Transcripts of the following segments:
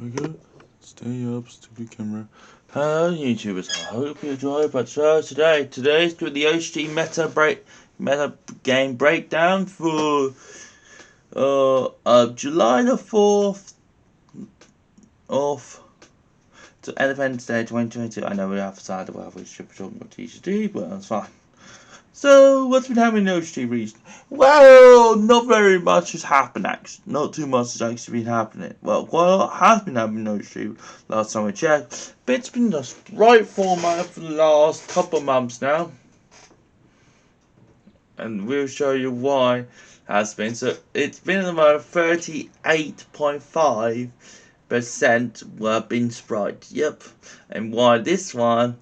There we go. Stay up, stupid camera. Hello YouTubers, I hope you enjoy the show today. Today's with the OG meta game breakdown for July the 4th of Independence Day 2022. I know we have decided what we should be talking about TCD, but that's fine. So, what's been happening in OG recently? Well, not very much has happened actually. Not too much has actually been happening. Well, quite a lot has been happening in OG last time I checked. But it's been the right format for the last couple of months now. And we'll show you why it has been. So, it's been about 38.5% were been Sprite. Yep. And why this one,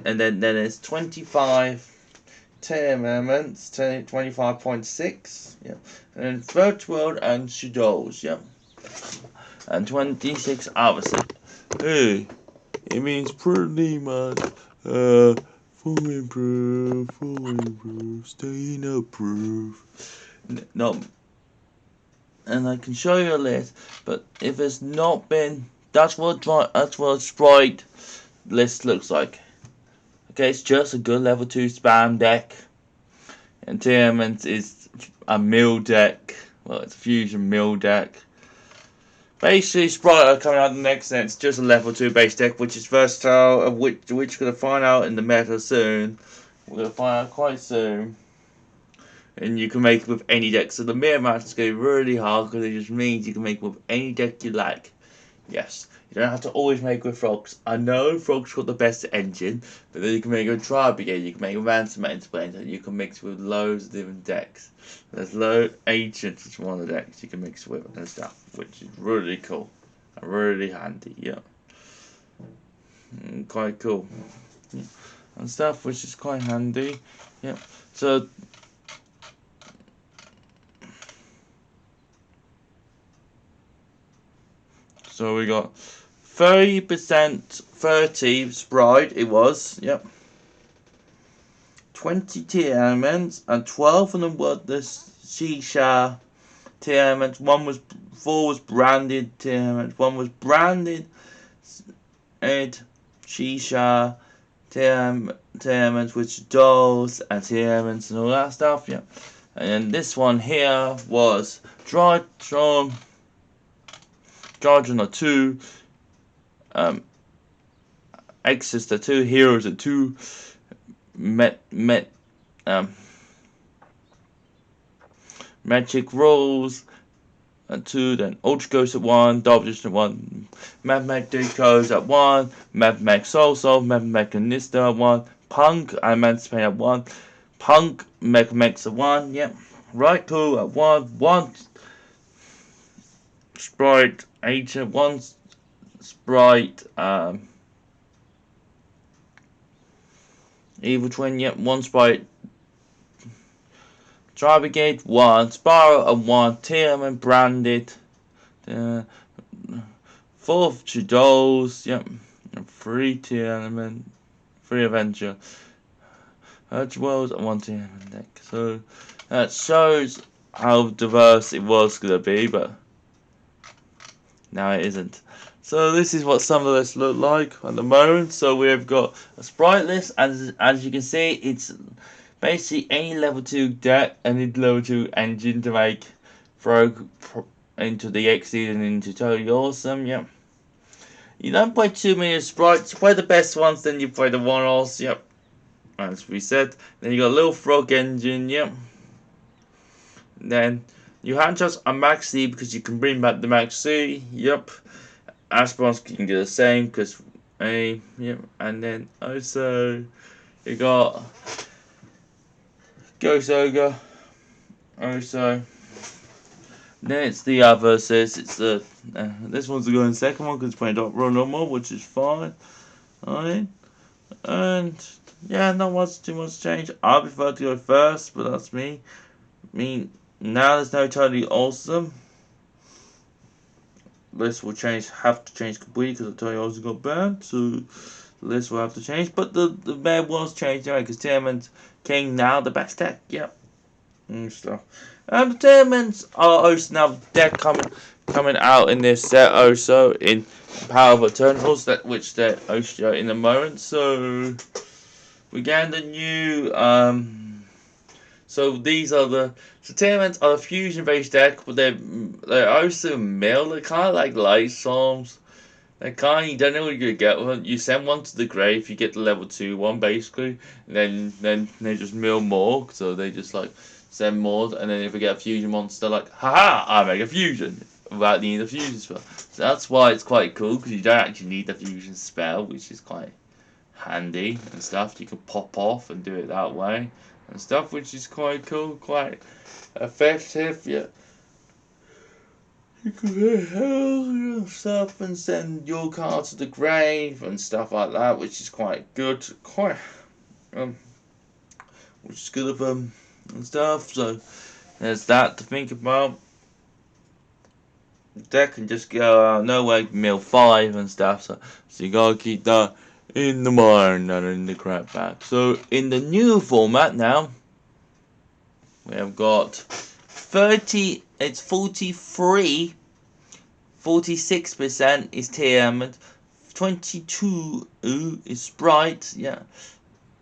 and then it's 25 Telements, 25.6, yeah, and Third World and Shadows, yeah, and 26 others. Hey, it means pretty much, full improve, staying approved. No, and I can show you a list, but if it's not been, that's what Sprite list looks like. Okay, it's just a good level 2 spam deck. And Telements is a mill deck. Well, it's a fusion mill deck. Basically, Sprite are coming out the next set. It's just a level 2 base deck, which is versatile, of which we're going to find out in the meta soon. We're going to find out quite soon. And you can make it with any deck. So the mirror match is going to be really hard, because it just means you can make it with any deck you like. Yes. You don't have to always make with Frogs. I know Frogs got the best engine, but then you can make a Tribe Brigade, you can make a Ransom Explainer, and you can mix with loads of different decks. There's Ancients, which is one of the decks you can mix with and stuff, which is really cool and really handy, yeah. Quite cool. Yeah. And stuff, which is quite handy, yeah. So we got 30%, 30 Sprite, it was, yep. 20 tier elements, and 12 of them were the Shisha tier elements. 4 was branded tier elements, 1 was branded Shisha tier elements, which dolls and tier elements and all that stuff, yeah. And then this one here was Drytron 2, Exis 2, Heroes 2, Magic Rolls 2, then Ultra Ghost at 1, Double Edition at 1, Mad Decos at 1, Mad Soul, Mad Mechanista at 1, Punk Emancipate at 1, Punk Mechamex at 1, yep, Right Cool at 1 Sprite Agent, 1 Sprite Evil Twin, yep, 1 Sprite Tribe Brigade, 1 Spiral, and 1 Tearman branded. 4 Shadows, yep, 3 Tearman, 3 Avenger, Urge Worlds, and 1 Tearman deck. So that shows how diverse it was going to be, but now it isn't. So this is what some of this look like at the moment. So we've got a Sprite list, as you can see, it's basically any level 2 deck, any level 2 engine to make throw into the XD and into Totally Awesome, yep. You don't play too many Sprites, you play the best ones, then you play the one-offs, yep. As we said. Then you got a Little Frog engine, yep. Then you have just a Max C because you can bring back the Max C, yep. Aspirons can do the same because yep. And then also you got Ghost Ogre, also. Then it's the others. It's the this one's going second one because it's playing Dark Roll normal, which is fine. Alright, and yeah, not much too much change. I prefer to go first, but that's me. I mean, now there's no Totally Awesome. This will have to change completely because the Totally Awesome got banned, so this will have to change. But the map was changed anyway because Tearman's King now the best deck, yep. And stuff. And the Tearmans are also now deck coming. coming out in this set also in Power of Eternals, which they're also in the moment. So we get the new so these are the tournaments are a fusion based deck, but they're also mill. They're kind of like light storms. They kind of, you don't know what you're gonna get with them. You send one to the grave, you get the level 2 one basically, and then they just mill more. So they just like send more, and then if we get a fusion monster, like haha, I make a fusion without needing a fusion spell. So that's why it's quite cool, because you don't actually need the fusion spell, which is quite handy and stuff. You can pop off and do it that way and stuff, which is quite cool, quite effective. Yeah. You can hell stuff and send your card to the grave and stuff like that, which is quite good, which is good of them and stuff. So there's that to think about. The deck can just go out nowhere, mill 5 and stuff. So you gotta keep that in the mind and in the crap back. So in the new format now, we have got 30. It's 43. 46% is Tiamat, 22 is Sprite, yeah.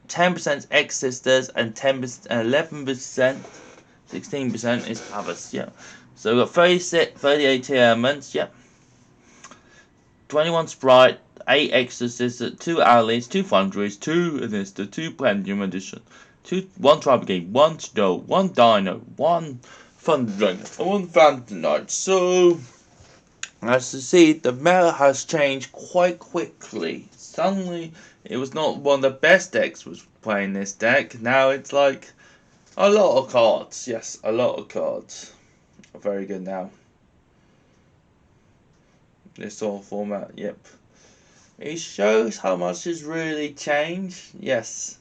10% X Sisters, and 10%, 11%, 16% is Abbas, yeah. So we've got 38 Tiamats, yeah. 21 Sprite, 8 X Sisters, 2 Allies, 2 Foundries, 2 Anista, 2 Pendulum Edition, 1 Tribal Game, 1 Snow, 1 Dino, 1 Thunder Dragon, and 1 Phantom Knight. So as you see, the meta has changed quite quickly. Suddenly, it was not one of the best decks was playing this deck. Now it's like a lot of cards. Yes, a lot of cards. Very good now. This whole format, yep. It shows how much has really changed. Yes.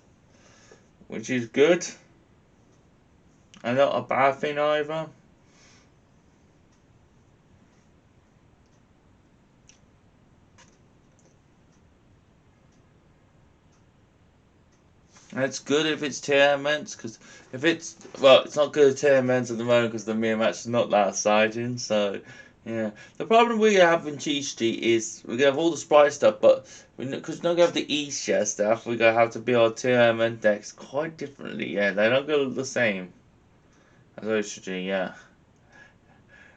Which is good. And not a bad thing either. And it's good if it's tournaments, because if it's, well, it's not good at tournaments at the moment because the mirror match is not that exciting, so, yeah. The problem we have in GST is we're going to have all the sprite stuff, but because we're not going to have the E-share stuff, we're going to have to build our tournament decks quite differently, yeah. They're not going to look the same as OCG, yeah.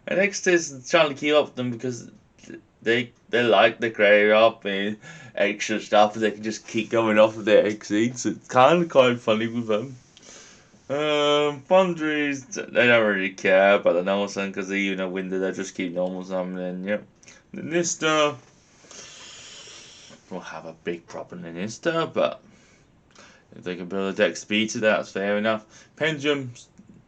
And next is trying to keep up with them because they like the graveyard being extra stuff, and they can just keep going off of their exceeds. It's kind of quite funny with them. Foundries, they don't really care about the normal sun because they even a window, they just keep normal summoning. Yep. The Nista will have a big problem in Nista, but if they can build a deck speed to that, that's fair enough. Pendulum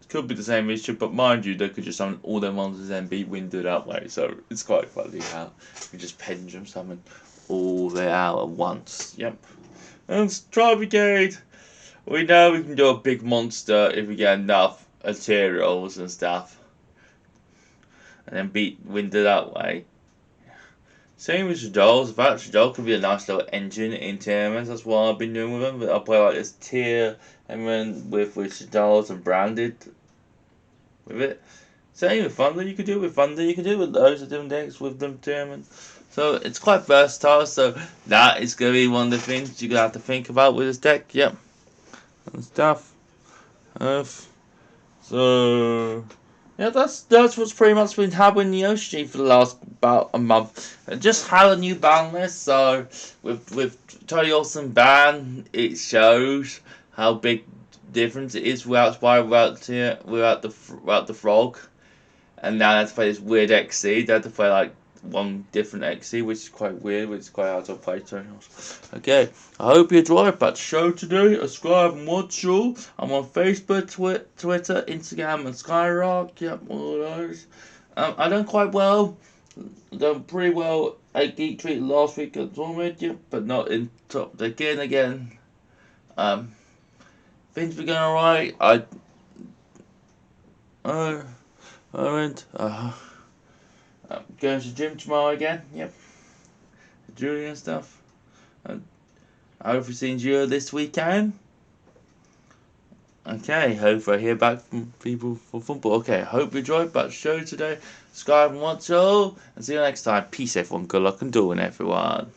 could be the same issue, but mind you, they could just summon all their monsters and be windowed that way, so it's quite funny how you just pendulum summon all their out at once. Yep. And Tribe Brigade, we know we can do a big monster if we get enough materials and stuff, and then beat Winder that way. Same with Shadol's. In fact, Shadol could be a nice little engine in tournaments. That's what I've been doing with them. But I'll play like this tier, and then with Shadol's and branded with it. Same with Thunder, you could do it with Thunder, you could do it with loads of different decks with them tournaments. So it's quite versatile, so that is going to be one of the things you're going to have to think about with this deck, yep. And stuff. So yeah, that's what's pretty much been happening in the OCG for the last about a month. I just had a new ban list, so with Tony Olsen ban, it shows how big difference it is without Spire, without the frog, and now I have to play this weird XC. They have to play like one different XC, which is quite weird, which is quite hard to play. Okay, I hope you enjoyed that show today. Subscribe and watch all. I'm on Facebook, Twitter, Instagram, and Skyrock. Yep, all of those. I done quite well. Done pretty well at Geek Treat last week at Tournament, yep, but not in top again. Things were going alright. I'm going to the gym tomorrow again. Yep. Julie and stuff. I hope you've seen you this weekend. Okay, hope I hear back from people for football. Okay, hope you enjoyed that show today. Subscribe and watch all, and see you next time. Peace, everyone. Good luck and doing, everyone.